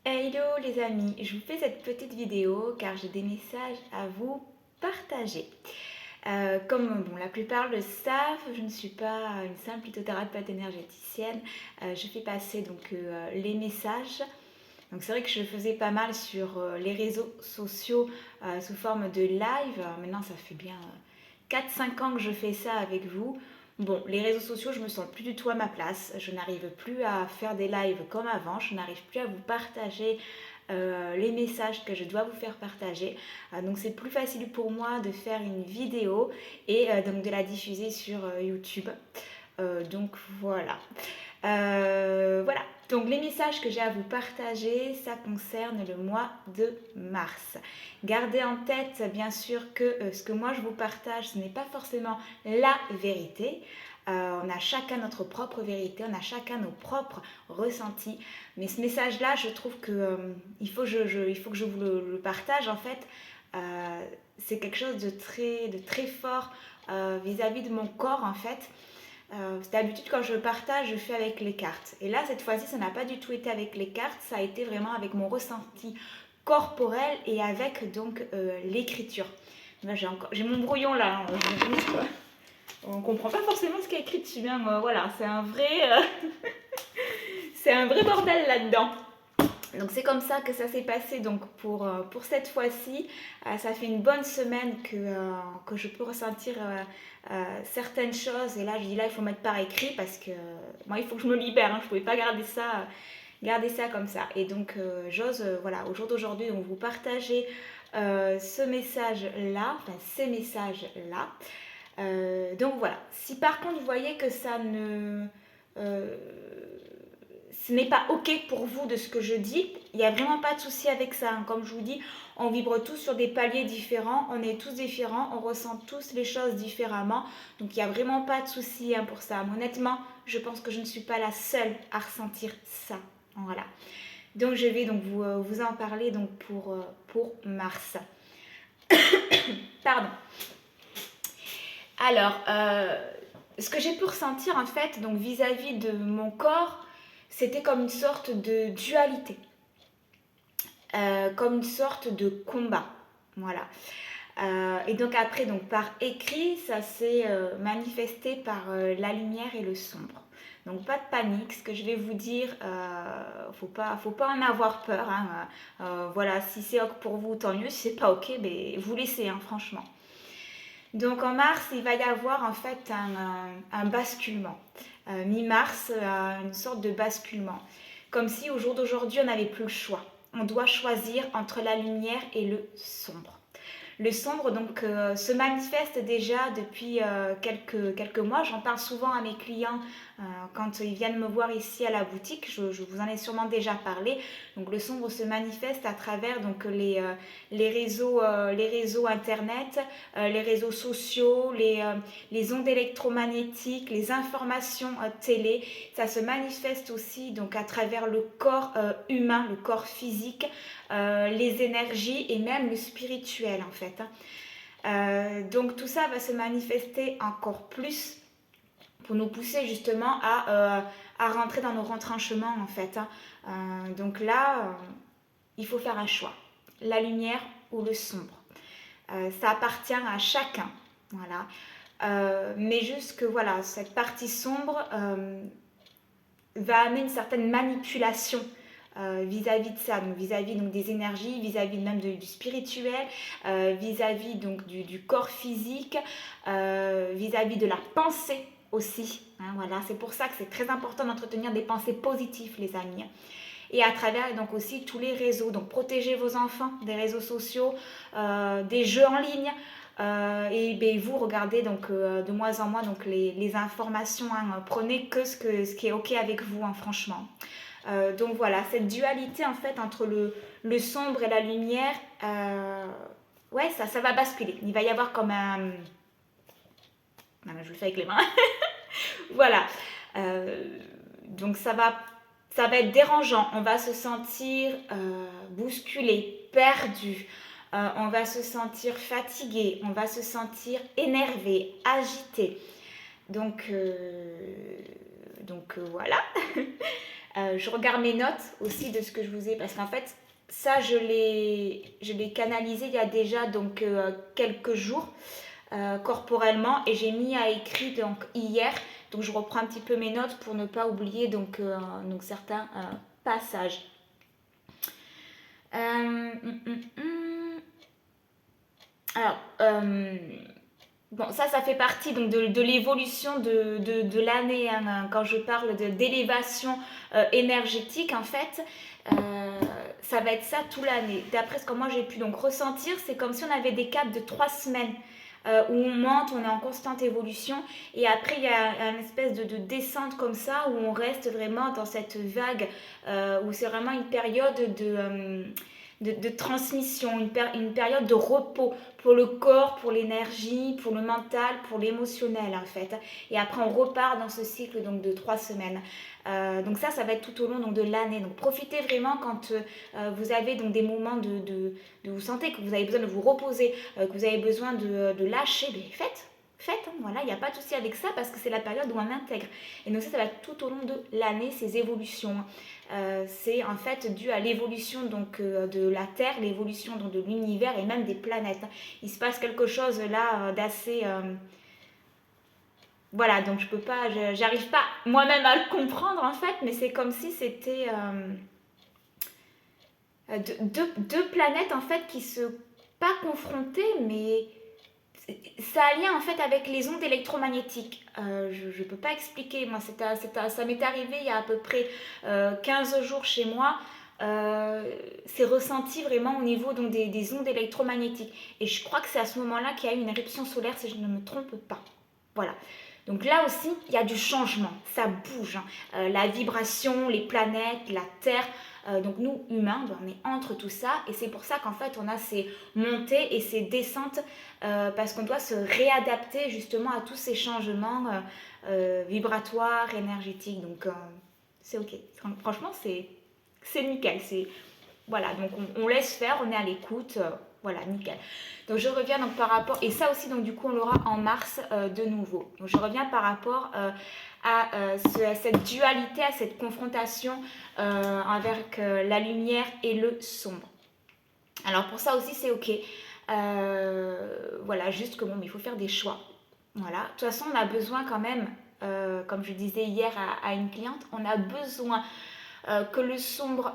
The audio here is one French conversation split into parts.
Hello les amis, je vous fais cette petite vidéo car j'ai des messages à vous partager. Comme la plupart le savent, je ne suis pas une simple hypnothérapeute énergéticienne. Je fais passer les messages. Donc c'est vrai que je le faisais pas mal sur les réseaux sociaux sous forme de live. Maintenant ça fait bien 4-5 ans que je fais ça avec vous. Bon, les réseaux sociaux, je me sens plus du tout à ma place. Je n'arrive plus à faire des lives comme avant. Je n'arrive plus à vous partager les messages que je dois vous faire partager. Donc c'est plus facile pour moi de faire une vidéo et donc de la diffuser sur YouTube. Donc voilà. Voilà. Donc les messages que j'ai à vous partager, ça concerne le mois de mars. Gardez en tête bien sûr que ce que moi je vous partage, ce n'est pas forcément la vérité. On a chacun notre propre vérité, on a chacun nos propres ressentis. Mais ce message-là, je trouve que il faut que je vous le partage en fait. C'est quelque chose de très fort vis-à-vis de mon corps en fait. D'habitude, quand je partage, je fais avec les cartes. Et là, cette fois-ci, ça n'a pas du tout été avec les cartes, ça a été vraiment avec mon ressenti corporel et avec l'écriture. J'ai mon brouillon là, hein, on comprend pas forcément ce qui est écrit dessus. Hein, voilà, c'est un vrai bordel là-dedans. Donc c'est comme ça que ça s'est passé donc pour cette fois-ci. Ça fait une bonne semaine que je peux ressentir certaines choses. Et là, je dis là, il faut mettre par écrit parce que moi, il faut que je me libère. Hein, je ne pouvais pas garder ça comme ça. Et donc, j'ose, voilà, au jour d'aujourd'hui, donc vous partager ce message-là, enfin ces messages-là. Donc voilà. Si par contre, vous voyez que ça ne... euh, ce n'est pas ok pour vous de ce que je dis, il n'y a vraiment pas de souci avec ça. Hein. Comme je vous dis, on vibre tous sur des paliers différents, on est tous différents, on ressent tous les choses différemment. Donc il n'y a vraiment pas de souci hein, pour ça. Mais honnêtement, je pense que je ne suis pas la seule à ressentir ça. Voilà. Donc je vais vous en parler pour mars. Pardon. Alors, ce que j'ai pu ressentir en fait, donc vis-à-vis de mon corps, c'était comme une sorte de dualité, comme une sorte de combat. Voilà. Et donc après, donc par écrit, ça s'est manifesté par la lumière et le sombre. Donc pas de panique, ce que je vais vous dire, faut pas en avoir peur. Hein. Voilà, si c'est ok pour vous, tant mieux. Si c'est pas ok, ben, vous laissez, hein, franchement. Donc en mars, il va y avoir en fait un basculement. Mi-mars, une sorte de basculement. Comme si au jour d'aujourd'hui, on n'avait plus le choix. On doit choisir entre la lumière et le sombre. Le sombre se manifeste déjà depuis quelques mois. J'en parle souvent à mes clients quand ils viennent me voir ici à la boutique. Je vous en ai sûrement déjà parlé. Donc le sombre se manifeste à travers les réseaux internet, les réseaux sociaux, les ondes électromagnétiques, les informations télé. Ça se manifeste aussi donc à travers le corps humain, le corps physique, les énergies et même le spirituel en fait. Donc tout ça va se manifester encore plus pour nous pousser justement à rentrer dans nos retranchements en fait. Donc là, il faut faire un choix, la lumière ou le sombre. Ça appartient à chacun, voilà. Mais juste que voilà, cette partie sombre va amener une certaine manipulation vis-à-vis de ça, donc vis-à-vis donc des énergies, vis-à-vis même du spirituel, vis-à-vis donc du corps physique, vis-à-vis de la pensée aussi. Hein, voilà, c'est pour ça que c'est très important d'entretenir des pensées positives, les amis. Et à travers donc aussi tous les réseaux, donc protégez vos enfants des réseaux sociaux, des jeux en ligne. Et ben, vous regardez donc de moins en moins donc les informations. Hein, prenez que ce qui est ok avec vous, hein, franchement. Donc voilà, cette dualité en fait entre le sombre et la lumière, ouais, ça va basculer. Il va y avoir comme un... Non, mais je le fais avec les mains. Voilà. Donc ça va être dérangeant. On va se sentir bousculé, perdu. On va se sentir fatigué. On va se sentir énervé, agité. Donc voilà. Je regarde mes notes aussi de ce que je vous ai, parce qu'en fait, ça, je l'ai canalisé il y a déjà donc quelques jours corporellement et j'ai mis à écrit donc hier. Donc je reprends un petit peu mes notes pour ne pas oublier donc certains passages. Alors, bon, ça fait partie donc de l'évolution de l'année, hein, quand je parle d'élévation énergétique, en fait, ça va être ça toute l'année. D'après ce que moi j'ai pu donc ressentir, c'est comme si on avait des caps de 3 semaines où on monte, on est en constante évolution, et après il y a une espèce de descente comme ça, où on reste vraiment dans cette vague, où c'est vraiment une période de transmission, une période de repos pour le corps, pour l'énergie, pour le mental, pour l'émotionnel en fait. Et après on repart dans ce cycle donc de 3 semaines. Donc ça va être tout au long donc de l'année. Donc profitez vraiment quand vous avez donc des moments de vous sentez que vous avez besoin de vous reposer, que vous avez besoin de lâcher, mais faites, hein, voilà, il n'y a pas de souci avec ça parce que c'est la période où on intègre. Et donc ça va être tout au long de l'année, ces évolutions. C'est en fait dû à l'évolution donc de la Terre, l'évolution donc de l'univers et même des planètes. Il se passe quelque chose là d'assez voilà, donc je peux pas, j'arrive pas moi-même à le comprendre en fait, mais c'est comme si c'était deux planètes en fait qui se pas confrontées, mais ça a lien en fait avec les ondes électromagnétiques. Je ne peux pas expliquer, moi ça m'est arrivé il y a à peu près 15 jours chez moi. C'est ressenti vraiment au niveau donc, des ondes électromagnétiques. Et je crois que c'est à ce moment-là qu'il y a eu une éruption solaire, si je ne me trompe pas. Voilà. Donc là aussi, il y a du changement, ça bouge, hein. La vibration, les planètes, la Terre. Donc nous, humains, on est entre tout ça. Et c'est pour ça qu'en fait, on a ces montées et ces descentes parce qu'on doit se réadapter justement à tous ces changements vibratoires, énergétiques. Donc c'est ok. Franchement, c'est nickel. Voilà, donc on laisse faire, on est à l'écoute. Voilà, nickel. Donc je reviens donc par rapport, et ça aussi donc du coup on l'aura en mars de nouveau. Donc je reviens par rapport à cette dualité, à cette confrontation avec la lumière et le sombre. Alors pour ça aussi c'est ok. Voilà, juste que bon, mais il faut faire des choix. Voilà, de toute façon on a besoin quand même, comme je disais hier à une cliente, on a besoin que le sombre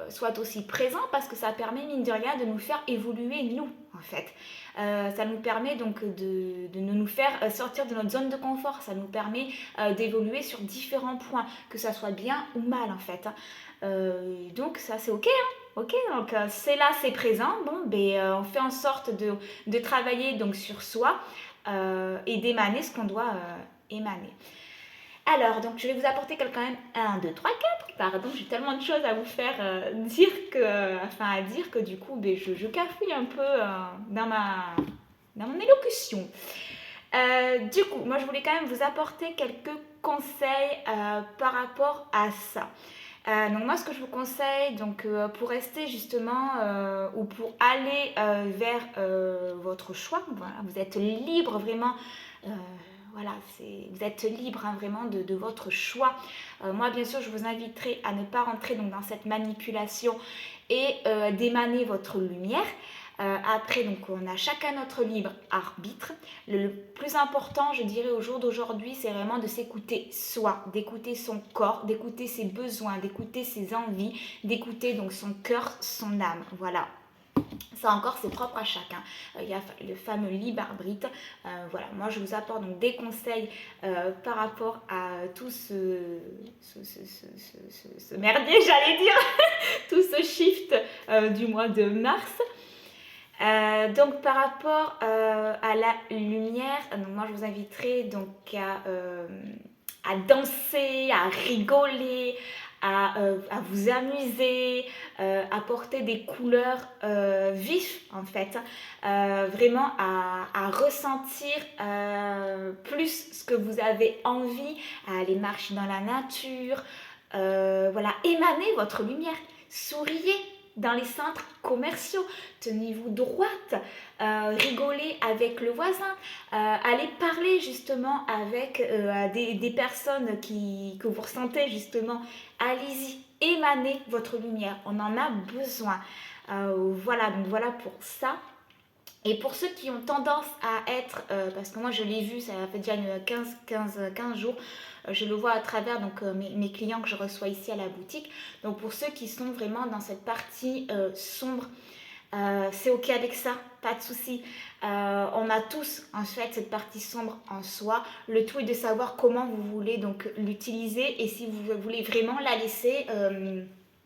soit aussi présent parce que ça permet mine de rien de nous faire évoluer nous en fait. Ça nous permet donc de nous faire sortir de notre zone de confort, ça nous permet d'évoluer sur différents points, que ça soit bien ou mal en fait. Donc ça c'est ok, hein. Ok, donc c'est là, c'est présent. Bon, ben, on fait en sorte de travailler donc sur soi et d'émaner ce qu'on doit émaner. Alors, donc je vais vous apporter quand même 1, 2, 3, 4. Pardon, j'ai tellement de choses à vous faire dire que du coup, ben, je cafouille un peu dans mon élocution. Du coup, moi je voulais quand même vous apporter quelques conseils par rapport à ça. Donc moi ce que je vous conseille donc pour rester justement ou pour aller vers votre choix, voilà, vous êtes libre vraiment, voilà, vous êtes libre hein, vraiment de votre choix. Moi bien sûr je vous inviterai à ne pas rentrer donc, dans cette manipulation et d'émaner votre lumière. Après, donc, on a chacun notre libre arbitre. Le plus important, je dirais, au jour d'aujourd'hui, c'est vraiment de s'écouter soi, d'écouter son corps, d'écouter ses besoins, d'écouter ses envies, d'écouter donc son cœur, son âme. Voilà. Ça encore, c'est propre à chacun. Il y a le fameux libre arbitre. Voilà, moi je vous apporte donc des conseils par rapport à tout ce merdier, j'allais dire, tout ce shift du mois de mars. Donc par rapport à la lumière, donc moi je vous inviterai donc à danser, à rigoler, à vous amuser, à porter des couleurs vives en fait, vraiment à ressentir plus ce que vous avez envie, à aller marcher dans la nature, voilà, émaner votre lumière, souriez. dans les centres commerciaux, tenez-vous droite, rigolez avec le voisin, allez parler justement avec des personnes que vous ressentez justement, allez-y, émanez votre lumière, on en a besoin. Voilà, donc voilà pour ça. Et pour ceux qui ont tendance à être, parce que moi je l'ai vu, ça fait déjà 15 jours, je le vois à travers donc, mes clients que je reçois ici à la boutique. Donc pour ceux qui sont vraiment dans cette partie sombre, c'est ok avec ça, pas de souci. On a tous en fait cette partie sombre en soi. Le tout est de savoir comment vous voulez donc l'utiliser et si vous voulez vraiment la laisser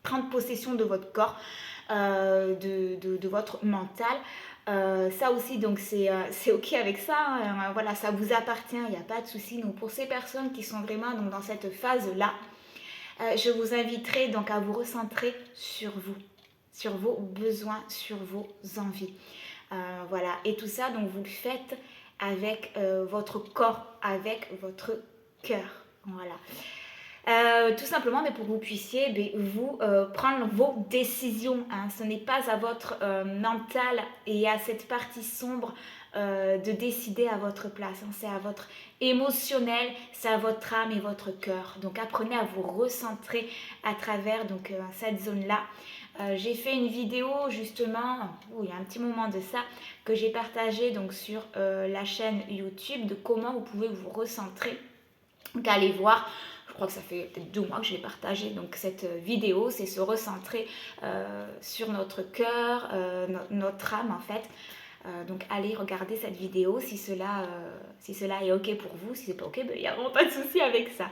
prendre possession de votre corps, de votre mental. Ça aussi donc c'est ok avec ça, hein. Voilà, ça vous appartient, il n'y a pas de souci. Donc pour ces personnes qui sont vraiment donc, dans cette phase là, je vous inviterai donc à vous recentrer sur vos besoins, sur vos envies. Voilà, et tout ça donc vous le faites avec votre corps, avec votre cœur. Voilà. Tout simplement mais pour que vous puissiez vous prendre vos décisions, hein. Ce n'est pas à votre mental et à cette partie sombre de décider à votre place, hein. C'est à votre émotionnel, c'est à votre âme et votre cœur. Donc apprenez à vous recentrer à travers donc, cette zone-là. J'ai fait une vidéo justement, il y a un petit moment de ça, que j'ai partagée donc, sur la chaîne YouTube de comment vous pouvez vous recentrer. Donc allez voir. Je crois que ça fait peut-être 2 mois que je l'ai partagé. Donc cette vidéo, c'est se recentrer sur notre cœur, notre âme en fait. Donc allez regarder cette vidéo si cela est ok pour vous. Si c'est pas ok, il n'y a vraiment pas de souci avec ça.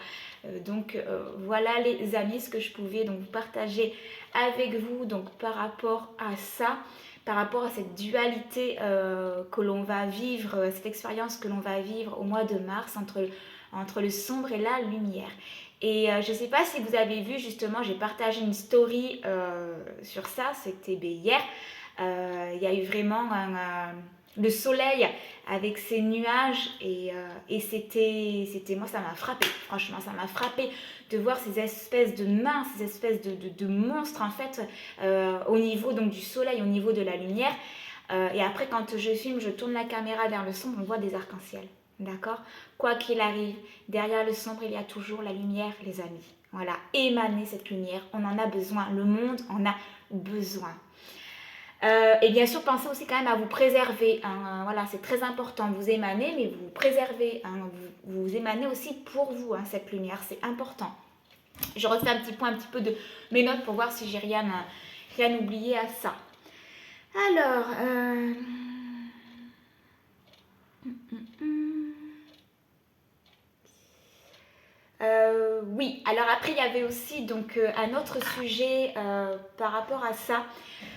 Donc voilà les amis, ce que je pouvais donc partager avec vous donc par rapport à ça, par rapport à cette dualité que l'on va vivre, cette expérience que l'on va vivre au mois de mars entre le sombre et la lumière. Et je ne sais pas si vous avez vu, justement, j'ai partagé une story sur ça, c'était hier. Il y a eu vraiment le soleil avec ses nuages et c'était, moi ça m'a frappé, franchement ça m'a frappé de voir ces espèces de mains, ces espèces de monstres en fait au niveau donc, du soleil, au niveau de la lumière. Et après quand je filme, je tourne la caméra vers le sombre, on voit des arcs-en-ciel. D'accord? Quoi qu'il arrive, derrière le sombre, il y a toujours la lumière, les amis. Voilà, émanez cette lumière, on en a besoin, le monde en a besoin. Et bien sûr, pensez aussi quand même à vous préserver, hein. Voilà, c'est très important, vous émanez, mais vous préservez, hein. Vous émanez aussi pour vous, hein, cette lumière, c'est important. Je refais un petit peu de mes notes pour voir si j'ai rien oublié à ça. Alors... oui, alors après il y avait aussi donc un autre sujet par rapport à ça.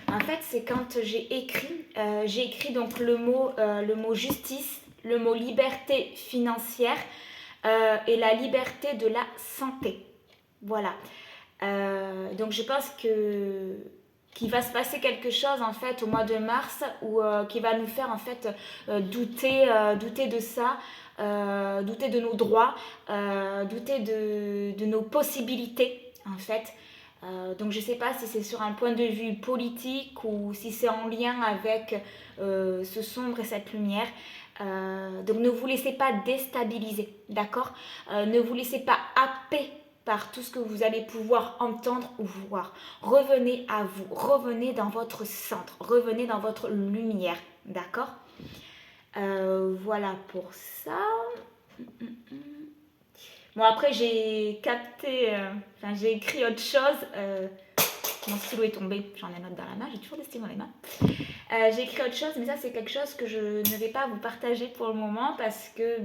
En fait, c'est quand j'ai écrit donc le mot justice, le mot liberté financière et la liberté de la santé. Voilà. Donc je pense qu'il va se passer quelque chose en fait au mois de mars ou qui va nous faire en fait douter de ça. Douter de nos droits, douter de nos possibilités en fait. Donc je ne sais pas si c'est sur un point de vue politique ou si c'est en lien avec ce sombre et cette lumière. Donc ne vous laissez pas déstabiliser, d'accord? Ne vous laissez pas happer par tout ce que vous allez pouvoir entendre ou voir. Revenez à vous, revenez dans votre centre, revenez dans votre lumière, d'accord? Voilà pour ça. Bon après j'ai capté, j'ai écrit autre chose. Mon stylo est tombé, j'en ai un autre dans la main, j'ai toujours des stylos dans les mains. J'ai écrit autre chose, mais ça c'est quelque chose que je ne vais pas vous partager pour le moment parce que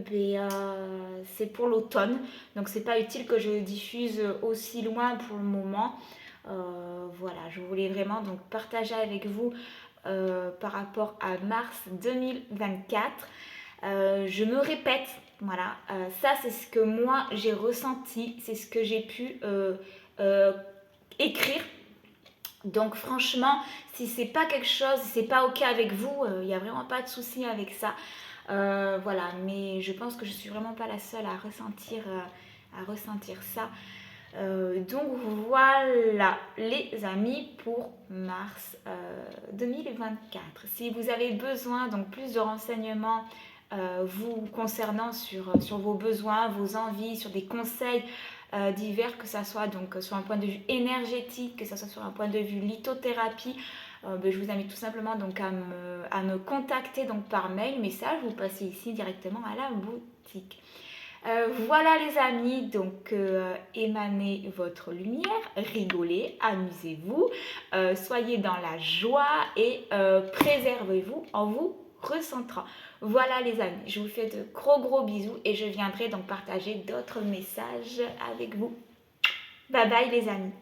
c'est pour l'automne. Donc c'est pas utile que je diffuse aussi loin pour le moment. Voilà, je voulais vraiment donc partager avec vous par rapport à mars 2024. Je me répète, voilà, ça c'est ce que moi j'ai ressenti, c'est ce que j'ai pu écrire. Donc franchement, si c'est pas quelque chose, si c'est pas ok avec vous, il n'y a vraiment pas de souci avec ça. Voilà, mais je pense que je suis vraiment pas la seule à ressentir ça. Donc voilà les amis pour mars 2024. Si vous avez besoin donc plus de renseignements vous concernant sur vos besoins, vos envies, sur des conseils divers, que ce soit donc sur un point de vue énergétique, que ce soit sur un point de vue lithothérapie, je vous invite tout simplement donc à me contacter donc par mail, message, vous passez ici directement à la boutique. Voilà les amis, donc émanez votre lumière, rigolez, amusez-vous, soyez dans la joie et préservez-vous en vous recentrant. Voilà les amis, je vous fais de gros bisous et je viendrai donc partager d'autres messages avec vous. Bye bye les amis.